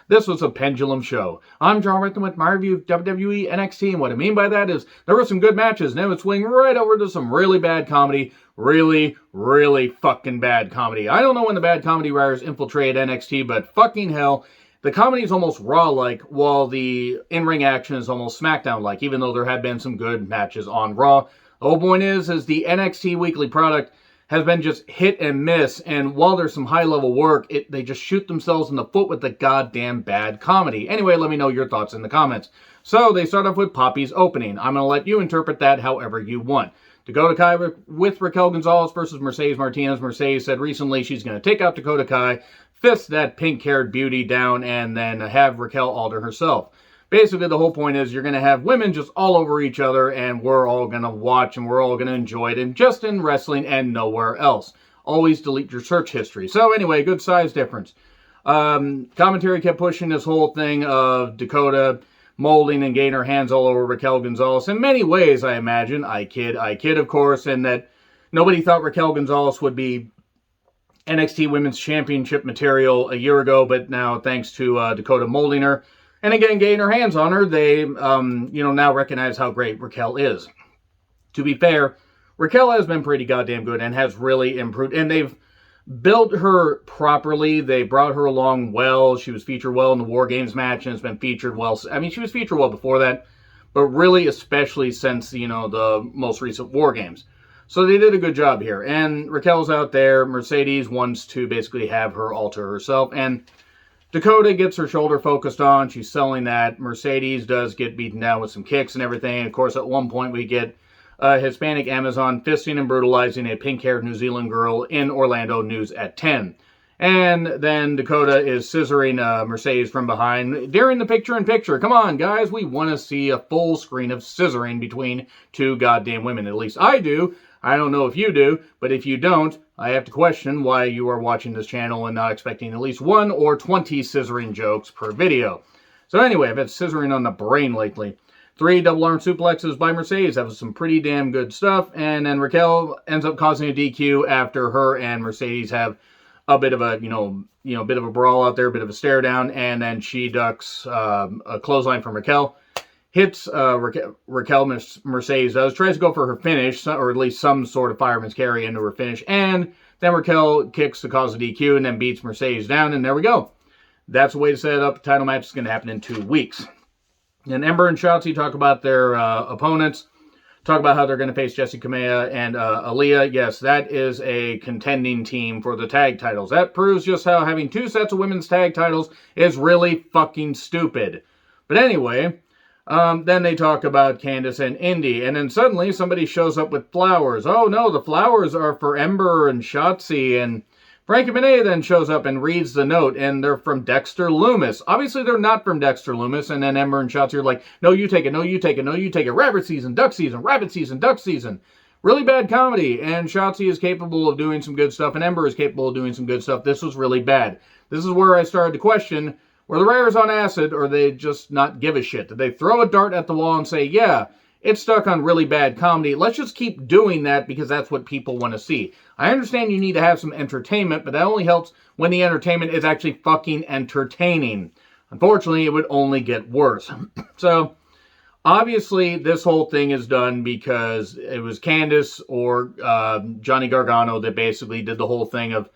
This was a pendulum show. I'm John Rickman with my review of WWE NXT, and what I mean by that is there were some good matches, and then it would swing right over to some really bad comedy. Really, really fucking bad comedy. I don't know when the bad comedy writers infiltrated NXT, but fucking hell, the comedy is almost Raw-like, while the in-ring action is almost SmackDown-like, even though there had been some good matches on Raw. The whole point is the NXT weekly product has been just hit and miss, and while there's some high-level work, they just shoot themselves in the foot with the goddamn bad comedy. Anyway, let me know your thoughts in the comments. So, they start off with Poppy's opening. I'm going to let you interpret that however you want. Dakota Kai with Raquel Gonzalez versus Mercedes Martinez. Mercedes said recently she's going to take out Dakota Kai, fist that pink-haired beauty down, and then have Raquel alter herself. Basically, the whole point is you're going to have women just all over each other, and we're all going to watch, and we're all going to enjoy it, and just in wrestling and nowhere else. Always delete your search history. So anyway, good size difference. Commentary kept pushing this whole thing of Dakota molding and getting her hands all over Raquel Gonzalez. In many ways, I imagine. I kid, of course, and that nobody thought Raquel Gonzalez would be NXT Women's Championship material a year ago, but now, thanks to Dakota molding her, and again, getting her hands on her, they, now recognize how great Raquel is. To be fair, Raquel has been pretty goddamn good and has really improved. And they've built her properly. They brought her along well. She was featured well in the War Games match and has been featured well. I mean, she was featured well before that, but really especially since, the most recent War Games. So they did a good job here. And Raquel's out there. Mercedes wants to basically have her alter herself. And Dakota gets her shoulder focused on. She's selling that. Mercedes does get beaten down with some kicks and everything. Of course, at one point we get a Hispanic Amazon fisting and brutalizing a pink-haired New Zealand girl in Orlando News at 10. And then Dakota is scissoring Mercedes from behind during the picture-in-picture. Come on, guys. We want to see a full screen of scissoring between two goddamn women. At least I do. I don't know if you do, but if you don't, I have to question why you are watching this channel and not expecting at least 1 or 20 scissoring jokes per video. So anyway, I've had scissoring on the brain lately. 3 double arm suplexes by Mercedes. That was some pretty damn good stuff. And then Raquel ends up causing a DQ after her and Mercedes have a bit of a, bit of a brawl out there, a bit of a stare down. And then she ducks a clothesline from Raquel. Hits Raquel, Mercedes does, tries to go for her finish, or at least some sort of fireman's carry into her finish, and then Raquel kicks to cause a DQ and then beats Mercedes down, and there we go. That's the way to set it up. The title match is going to happen in 2 weeks. And Ember and Shotzi talk about their opponents, talk about how they're going to face Jessi Kamea and Aaliyah. Yes, that is a contending team for the tag titles. That proves just how having 2 sets of women's tag titles is really fucking stupid. But anyway, then they talk about Candice and Indy, and then suddenly somebody shows up with flowers. Oh no, the flowers are for Ember and Shotzi, and Frankie Monet then shows up and reads the note, and they're from Dexter Lumis. Obviously they're not from Dexter Lumis, and then Ember and Shotzi are like, no, you take it, no, you take it, no, you take it. Rabbit season, duck season, rabbit season, duck season. Really bad comedy, and Shotzi is capable of doing some good stuff, and Ember is capable of doing some good stuff. This was really bad. This is where I started to question, were the writers on acid, or they just not give a shit? Did they throw a dart at the wall and say, yeah, it's stuck on really bad comedy. Let's just keep doing that because that's what people want to see. I understand you need to have some entertainment, but that only helps when the entertainment is actually fucking entertaining. Unfortunately, it would only get worse. So, obviously, this whole thing is done because it was Candice or Johnny Gargano that basically did the whole thing of,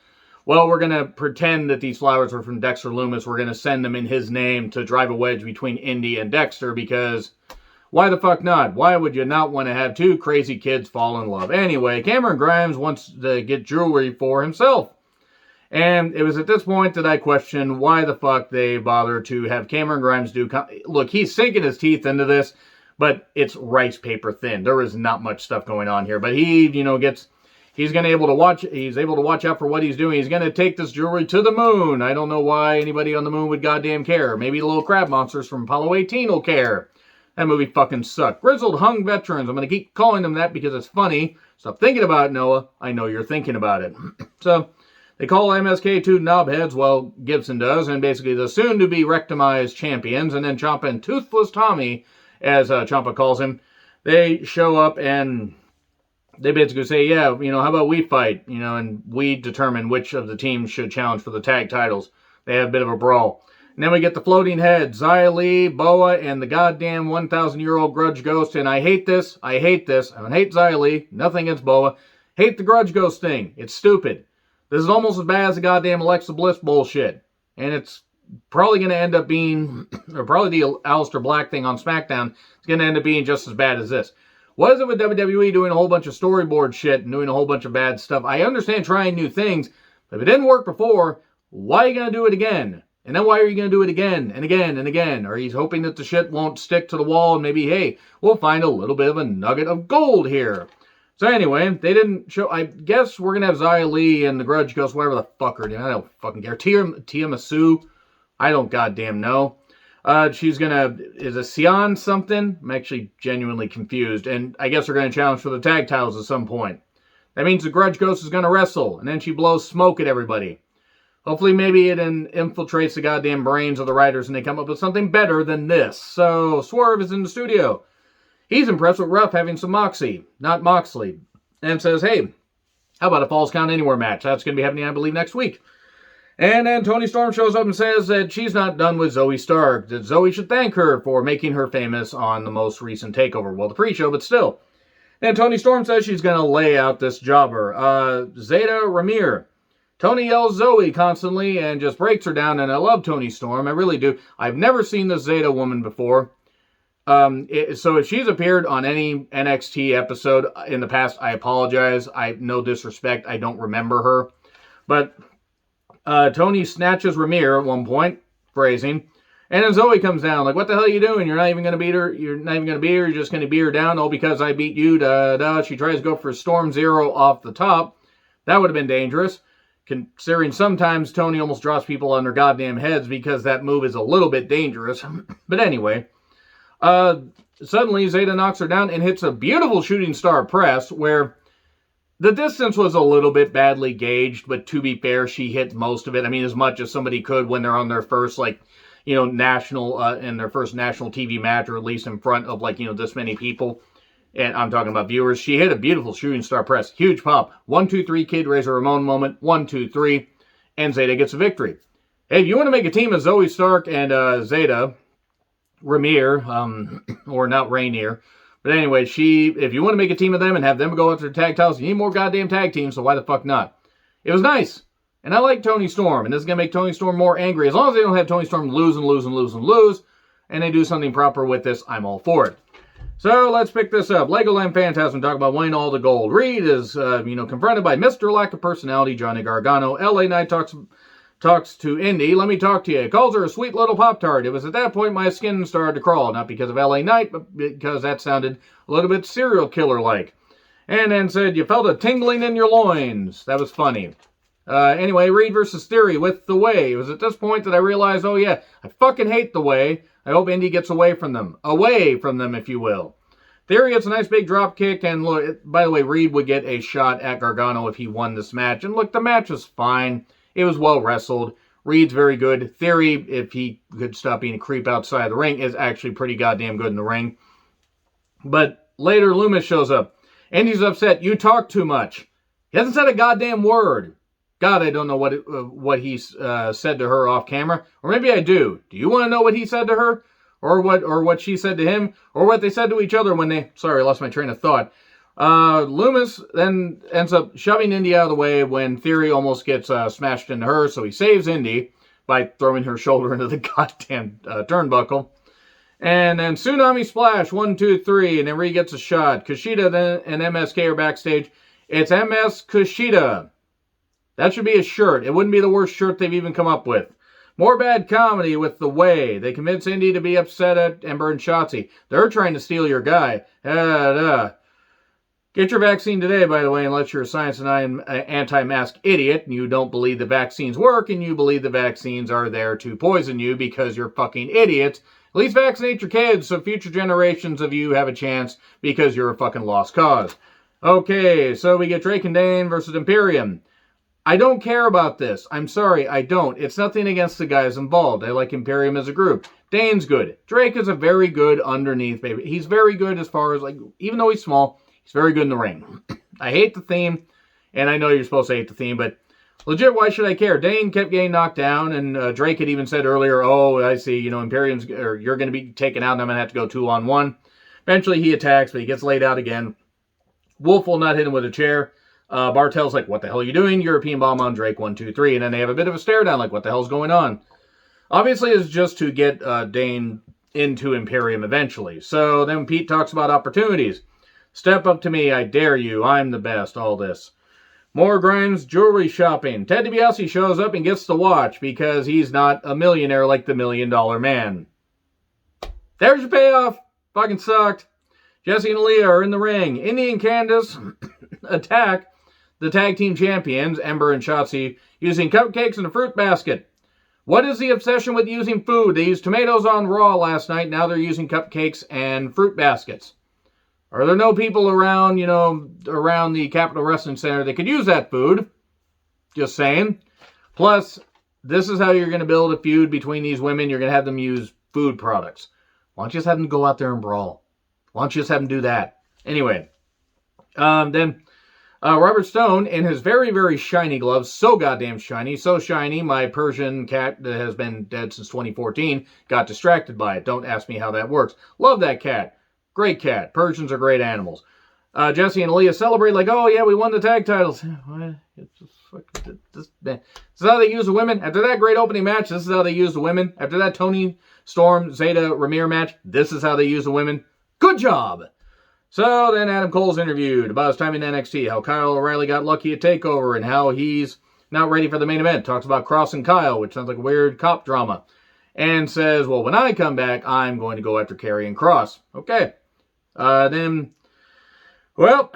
well, we're going to pretend that these flowers are from Dexter Lumis. We're going to send them in his name to drive a wedge between Indy and Dexter because why the fuck not? Why would you not want to have 2 crazy kids fall in love? Anyway, Cameron Grimes wants to get jewelry for himself. And it was at this point that I questioned why the fuck they bother to have Cameron Grimes do... Look, he's sinking his teeth into this, but it's rice paper thin. There is not much stuff going on here. But he, gets... He's able to watch out for what he's doing. He's going to take this jewelry to the moon. I don't know why anybody on the moon would goddamn care. Maybe the little crab monsters from Apollo 18 will care. That movie fucking sucked. Grizzled hung veterans. I'm going to keep calling them that because it's funny. Stop thinking about it, Noah. I know you're thinking about it. So, they call MSK 2 knobheads. Well, Gibson does. And basically the soon-to-be rectimized champions. And then Ciampa and Toothless Tommy, as Ciampa calls him, they show up and they basically say, yeah, how about we fight, and we determine which of the teams should challenge for the tag titles. They have a bit of a brawl. And then we get the floating head, Xia Li, Boa, and the goddamn 1,000-year-old Grudge Ghost. And I hate this. I hate Xia Li. Nothing against Boa. Hate the Grudge Ghost thing. It's stupid. This is almost as bad as the goddamn Alexa Bliss bullshit. And it's probably going to end up being, or probably the Aleister Black thing on SmackDown is going to end up being just as bad as this. What is it with WWE doing a whole bunch of storyboard shit and doing a whole bunch of bad stuff? I understand trying new things, but if it didn't work before, why are you going to do it again? And then why are you going to do it again and again and again? Are you hoping that the shit won't stick to the wall and maybe, hey, we'll find a little bit of a nugget of gold here? So anyway, they didn't show, I guess we're going to have Xia Li and the Grudge Ghost, whatever the fuck her name, I don't fucking care. Tia Masu, I don't goddamn know. She's going to, is it Sion something? I'm actually genuinely confused. And I guess they're going to challenge for the tag titles at some point. That means the Grudge Ghost is going to wrestle, and then she blows smoke at everybody. Hopefully maybe it infiltrates the goddamn brains of the writers and they come up with something better than this. So, Swerve is in the studio. He's impressed with Ruff having some moxie, not Moxley. And says, hey, how about a Falls Count Anywhere match? That's going to be happening, I believe, next week. And then Toni Storm shows up and says that she's not done with Zoe Stark. That Zoe should thank her for making her famous on the most recent takeover. Well, the pre-show, but still. And Toni Storm says she's going to lay out this jobber. Zeta Ramir. Toni yells Zoe constantly and just breaks her down, and I love Toni Storm. I really do. I've never seen this Zeta woman before. So if she's appeared on any NXT episode in the past, I apologize. No disrespect. I don't remember her. But Toni snatches Ramir at one point, phrasing, and then Zoe comes down like, what the hell are you doing? You're not even going to beat her. You're not even going to beat her. You're just going to beat her down. Oh, because I beat you. She tries to go for Storm Zero off the top. That would have been dangerous. Considering sometimes Toni almost drops people on their goddamn heads because that move is a little bit dangerous. But anyway, suddenly Zeta knocks her down and hits a beautiful shooting star press where the distance was a little bit badly gauged, but to be fair, she hit most of it. I mean, as much as somebody could when they're on their first, national, in their first national TV match, or at least in front of, this many people. And I'm talking about viewers. She hit a beautiful shooting star press. Huge pop. 1, 2, 3, Kid Razor Ramon moment. 1, 2, 3. And Zeta gets a victory. Hey, if you want to make a team of Zoe Stark and Zeta Ramir, or not Rainier. But anyway, if you want to make a team of them and have them go after the tag titles, you need more goddamn tag teams, so why the fuck not? It was nice. And I like Toni Storm. And this is going to make Toni Storm more angry. As long as they don't have Toni Storm lose and lose and lose and lose, and they do something proper with this, I'm all for it. So let's pick this up. Legoland Phantasm talk about winning all the gold. Reed is, confronted by Mr. Lack of Personality, Johnny Gargano. LA Knight talks to Indy. Let me talk to you. He calls her a sweet little Pop-Tart. It was at that point my skin started to crawl. Not because of LA Knight, but because that sounded a little bit serial killer-like. And then said, you felt a tingling in your loins. That was funny. Anyway, Reed versus Theory with The Way. It was at this point that I realized, oh yeah, I fucking hate The Way. I hope Indy gets away from them. Away from them, if you will. Theory gets a nice big drop kick, and look, by the way, Reed would get a shot at Gargano if he won this match. And look, the match was fine. It was well wrestled. Reed's very good. Theory, if he could stop being a creep outside the ring, is actually pretty goddamn good in the ring. But later, Loomis shows up. Indy's upset. You talk too much. He hasn't said a goddamn word. God, I don't know what he said to her off camera. Or maybe I do. Do you want to know what he said to her? Or what she said to him? Or what they said to each other when they... Sorry, I lost my train of thought. Loomis then ends up shoving Indy out of the way when Theory almost gets smashed into her. So he saves Indy by throwing her shoulder into the goddamn turnbuckle. And then Tsunami Splash, 1, 2, 3. And then Reed gets a shot. Kushida then and MSK are backstage. It's MS Kushida. That should be a shirt. It wouldn't be the worst shirt they've even come up with. More bad comedy with The Way. They convince Indy to be upset at Ember and Shotzi. They're trying to steal your guy. Get your vaccine today, by the way, unless you're a science denying anti-mask idiot and you don't believe the vaccines work and you believe the vaccines are there to poison you because you're fucking idiots. At least vaccinate your kids so future generations of you have a chance because you're a fucking lost cause. Okay, so we get Drake and Dane versus Imperium. I don't care about this. I'm sorry, I don't. It's nothing against the guys involved. I like Imperium as a group. Dane's good. Drake is a very good underneath baby. He's very good as far as, even though he's small, he's very good in the ring. I hate the theme, and I know you're supposed to hate the theme, but Legit, why should I care? Dane kept getting knocked down, and Drake had even said earlier, oh, I see, Imperium's, or you're going to be taken out, and I'm going to have to go 2-on-1. Eventually, he attacks, but he gets laid out again. Wolf will not hit him with a chair. Bartel's like, what the hell are you doing? European bomb on Drake, 1, 2, 3. And then they have a bit of a stare down, like, what the hell's going on? Obviously, it's just to get Dane into Imperium eventually. So then Pete talks about opportunities. Step up to me, I dare you, I'm the best, all this. More Grimes jewelry shopping. Ted DiBiase shows up and gets the watch because he's not a millionaire like the $1 Million Man. There's your payoff. Fucking sucked. Jesse and Aaliyah are in the ring. Indy and Candice attack the tag team champions, Ember and Shotzi, using cupcakes and a fruit basket. What is the obsession with using food? They used tomatoes on Raw last night. Now they're using cupcakes and fruit baskets. Are there no people around, around the Capitol Wrestling Center that could use that food? Just saying. Plus, this is how you're going to build a feud between these women. You're going to have them use food products. Why don't you just have them go out there and brawl? Why don't you just have them do that? Anyway, then Robert Stone, in his very, very shiny gloves, so goddamn shiny, so shiny, my Persian cat that has been dead since 2014 got distracted by it. Don't ask me how that works. Love that cat. Great cat. Persians are great animals. Jesse and Aaliyah celebrate like, oh yeah, we won the tag titles. This is how they use the women. After that great opening match, this is how they use the women. After that Toni Storm Zeta Ramir match, this is how they use the women. Good job. So then Adam Cole's interviewed about his time in NXT, how Kyle O'Reilly got lucky at TakeOver, and how he's not ready for the main event. Talks about Cross and Kyle, which sounds like a weird cop drama. And says, well, when I come back, I'm going to go after Karrion Kross. Okay. Then, well,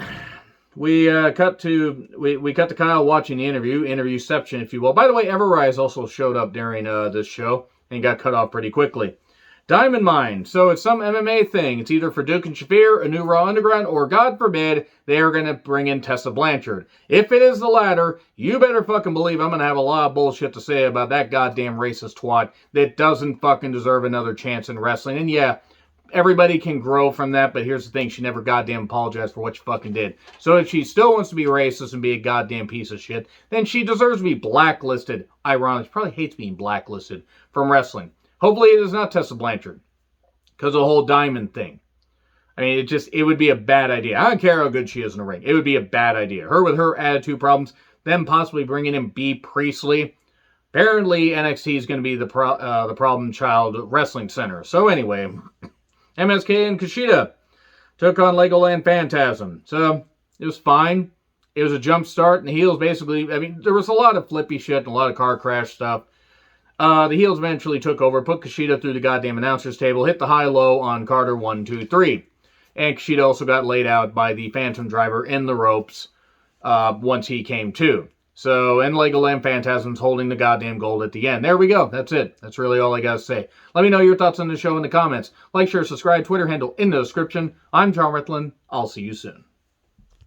we cut to Kyle watching the interviewception, if you will. By the way, Everrise also showed up during this show and got cut off pretty quickly. Diamond Mine. So it's some MMA thing. It's either for Duke and Shafir, a new Raw Underground, or God forbid, they are going to bring in Tessa Blanchard. If it is the latter, you better fucking believe I'm going to have a lot of bullshit to say about that goddamn racist twat that doesn't fucking deserve another chance in wrestling. And yeah, everybody can grow from that, but here's the thing, she never goddamn apologized for what she fucking did. So if she still wants to be racist and be a goddamn piece of shit, then she deserves to be blacklisted. Ironically, she probably hates being blacklisted from wrestling. Hopefully it is not Tessa Blanchard, because of the whole diamond thing. I mean, it would be a bad idea. I don't care how good she is in the ring. It would be a bad idea. Her with her attitude problems, them possibly bringing in B. Priestley. Apparently NXT is going to be the problem child wrestling center. So anyway, MSK and Kushida took on Legoland Phantasm. So it was fine. It was a jump start, and the heels basically, I mean, there was a lot of flippy shit and a lot of car crash stuff. The heels eventually took over, put Kushida through the goddamn announcer's table, hit the high-low on Carter 1, 2, 3. And Kushida also got laid out by the Phantom Driver in the ropes once he came to. So, and Legoland Phantasm's holding the goddamn gold at the end. There we go. That's it. That's really all I got to say. Let me know your thoughts on the show in the comments. Like, share, subscribe, Twitter handle in the description. I'm John Rithlin. I'll see you soon.